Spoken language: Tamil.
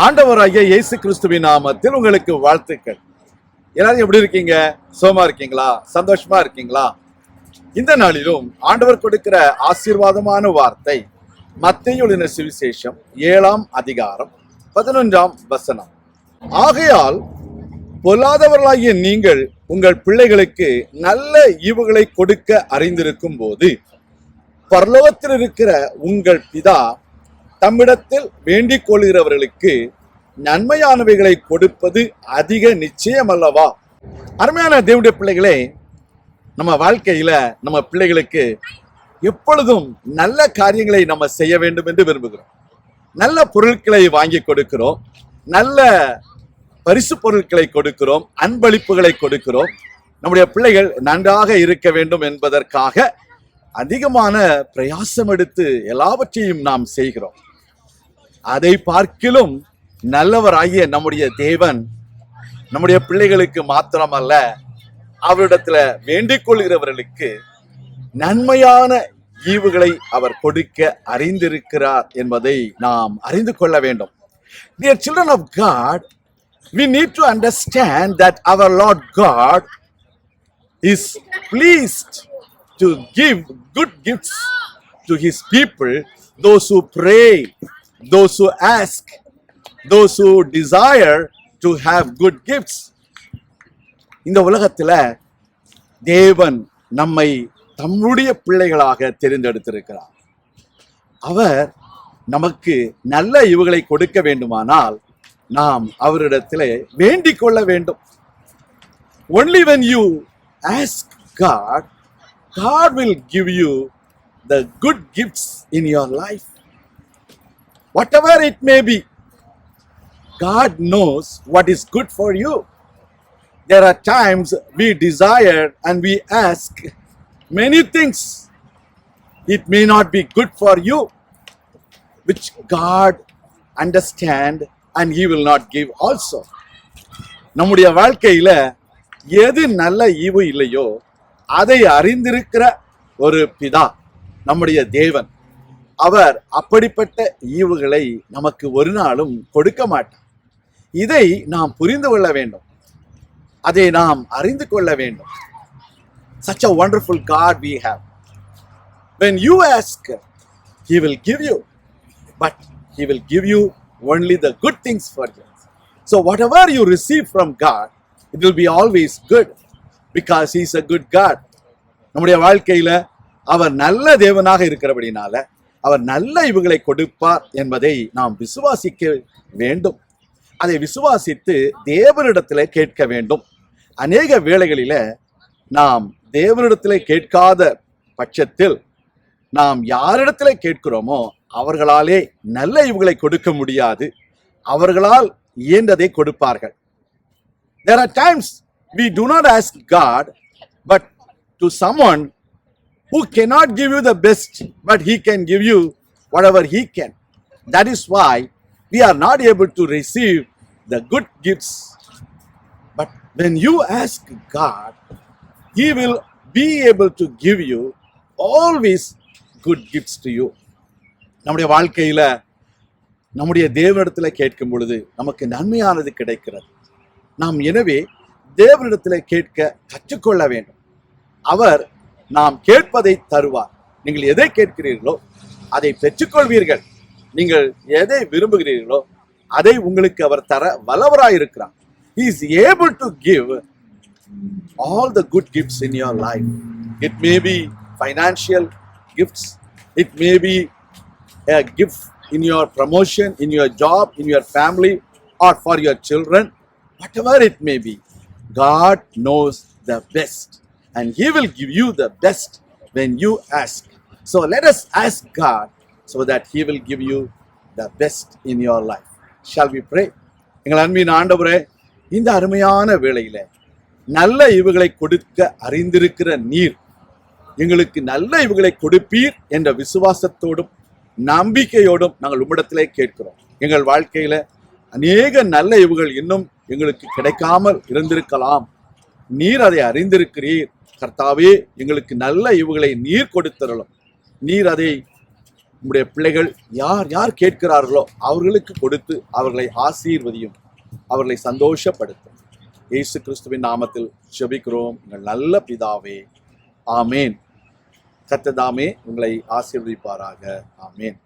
ஆண்டவராகிய இயேசு கிறிஸ்துவின் நாமத்தில் உங்களுக்கு வாழ்த்துக்கள். எல்லாரும் எப்படி இருக்கீங்க? சோமா இருக்கீங்களா? சந்தோஷமா இருக்கீங்களா? இந்த நாளிலும் ஆண்டவர் கொடுக்கிற ஆசீர்வாதமான வார்த்தை மத்தேயு எழுதின சுவிசேஷம் 7ஆம் அதிகாரம் 11ஆம் வசனம். ஆகையால் பொல்லாதவர்களாகிய நீங்கள் உங்கள் பிள்ளைகளுக்கு நல்ல ஈவுகளை கொடுக்க அறிந்திருக்கும் போது பரலோகத்தில் இருக்கிற உங்கள் பிதா தம்மிடத்தில் வேண்டிக் கொள்கிறவர்களுக்கு நன்மையானவைகளை கொடுப்பது அதிக நிச்சயம் அல்லவா? அருமையான தேவனுடைய பிள்ளைகளே, நம்ம வாழ்க்கையில நம்ம பிள்ளைகளுக்கு எப்பொழுதும் நல்ல காரியங்களை நம்ம செய்ய வேண்டும் என்று விரும்புகிறோம். நல்ல பொருட்களை வாங்கி கொடுக்கிறோம், நல்ல பரிசு பொருட்களை கொடுக்கிறோம், அன்பளிப்புகளை கொடுக்கிறோம். நம்முடைய பிள்ளைகள் நன்றாக இருக்க வேண்டும் என்பதற்காக அதிகமான பிரயாசம் எடுத்து எல்லாவற்றையும் நாம் செய்கிறோம். அதை பார்க்கிலும் நல்லவராகிய நம்முடைய தேவன் நம்முடைய பிள்ளைகளுக்கு மாத்திரமல்ல, அவரிடத்துல வேண்டிக் கொள்கிறவர்களுக்கு நன்மையான ஈவுகளை அவர் கொடுக்க அறிந்திருக்கிறார் என்பதை நாம் அறிந்து கொள்ள வேண்டும். Dear children of God, we need to understand that our Lord God is pleased to give good gifts to his people, those who pray, those who ask, those who desire to have good gifts. இந்த உலகத்துல தேவன் நம்மை தம்முடைய பிள்ளைகளாக தெரிந்தெடுத்திருக்கிறார். அவர் நமக்கு நல்ல ஈவுகளை கொடுக்க வேண்டுமானால் நாம் அவரிடத்திலே வேண்டிக் கொள்ள வேண்டும். Only when you ask God, God will give you the good gifts in your life. Whatever it may be, God knows what is good for you. There are times we desire and we ask many things. It may not be good for you, which God understand and he will not give also. நம்முடைய வாழ்க்கையில எது நல்ல ஈவு இல்லையோ அதை அறிந்திருக்கிற ஒரு பிதா நம்முடைய தேவன். அவர் அப்படிப்பட்ட ஈவுகளை நமக்கு ஒரு நாளும் கொடுக்க மாட்டார். இதை நாம் புரிந்து கொள்ள வேண்டும், அதை நாம் அறிந்து கொள்ள வேண்டும். Such a wonderful God we have. When you ask, he will give you, but he will give you only the good things for you. So whatever you receive from God, it will be always good because he is a good God. நம்முடைய வாழ்க்கையில அவர் நல்ல தேவனாக இருக்கிறபடினால அவர் நல்ல ஈவுகளை கொடுப்பார் என்பதை நாம் விசுவாசிக்க வேண்டும். அதை விசுவாசித்து தேவனிடத்திலே கேட்க வேண்டும். அநேக வேளைகளில நாம் தேவனிடத்திலே கேட்காத பட்சத்தில் நாம் யாரிடத்திலே கேட்கிறோமோ அவர்களாலே நல்ல ஈவுகளை கொடுக்க முடியாது. அவர்களால் இயன்றதை கொடுப்பார்கள். There are times we do not ask God, but to someone who cannot give you the best, but he can give you whatever he can. That is why we are not able to receive the good gifts. But when you ask God, he will be able to give you always good gifts to you. நம்முடைய வாழ்க்கையில நம்முடைய தேவனிடத்துல கேட்கும் பொழுது நமக்கு நன்மையானது கிடைக்கிறது. நாம் எனவே தேவனிடத்துல கேட்க கற்றுக்கொள்ள வேண்டும். அவர் நாம் கேட்பதை தருவார். நீங்கள் எதை கேட்கிறீர்களோ அதை பெற்றுக்கொள்வீர்கள். நீங்கள் எதை விரும்புகிறீர்களோ அதை உங்களுக்கு அவர் தர வல்லவராயிருக்கிறார். He is able to give all the good gifts in your life. It may be financial gifts, it may be a gift in your promotion, in your job, in your family, or for your children. Whatever it may be, God knows the best. And he will give you the best when you ask. So let us ask God so that he will give you the best in your life. Shall we pray? எங்கள் அன்பின் ஆண்டவரே, இந்த அருமையான வேளையில நல்ல ஈவுகளை கொடுக்க அறிந்திருக்கிற நீர் எங்களுக்கு நல்ல ஈவுகளை கொடுப்பீர் என்ற விசுவாசத்தோடும் நம்பிக்கையோடும் நாங்கள் உம்மிடத்திலே கேட்கிறோம். எங்கள் வாழ்க்கையில அநேக நல்ல ஈவுகள் இன்னும் எங்களுக்கு கிடைக்காமல் இருந்திருக்கலாம். நீர் அதை அறிந்திருக்கிறீர். கர்த்தாவே, எங்களுக்கு நல்ல ஈவுகளை நீர் கொடுத்தருளும். நீர் அதை உம்முடைய பிள்ளைகள் யார் யார் கேட்கிறார்களோ அவர்களுக்கு கொடுத்து அவர்களை ஆசீர்வதியும், அவர்களை சந்தோஷப்படுத்தும். இயேசு கிறிஸ்துவின் நாமத்தில் ஜெபிக்கிறோம் எங்கள் நல்ல பிதாவே, ஆமேன். கர்த்தர் தாமே உங்களை ஆசீர்வதிப்பாராக. ஆமேன்.